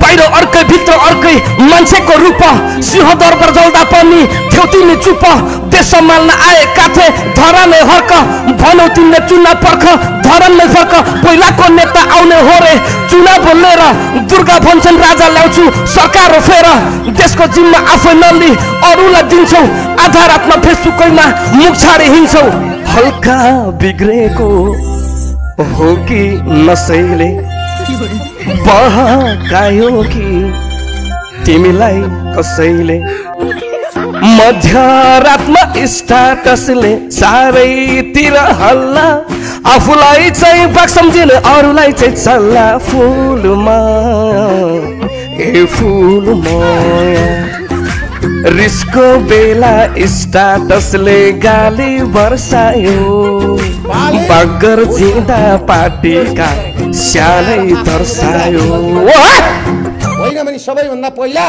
बाहिर अर्कै भित्र अर्कै मान्छेको रूप सिंह दरबार जल्दा पनि थियो तिमी चुप देश सम्हाल्न आएका थिए धरानै हर्क भनौ तिमीले चुनाव पर्ख धरानै फर्क पहिलाको नेता आउने हो रे चुनाव बोलेर दुर्गा भन्छन् राजा ल्याउँछु सरकार फेर देशको जिम्मा आफै नलि अरूलाई दिन्छौ आधा रातमा फेसबुकैमा मुख छाडी हिँड्छौ हल्का बिग्रेको हो कि नसैले बहकायो कि तिमीलाई कसैले मध्यरातमा स्टाटसले चारैतिर हल्ला आफूलाई चाहिँ बाग सम्झिने अरूलाई चाहिँ चल्ला फुलमा ए फुलमा रिसको बेला स्टाटसले गाली बर्सायो बगर जिँदा पार्टीका स्यालै दर्शायो होइन भने सबैभन्दा पहिला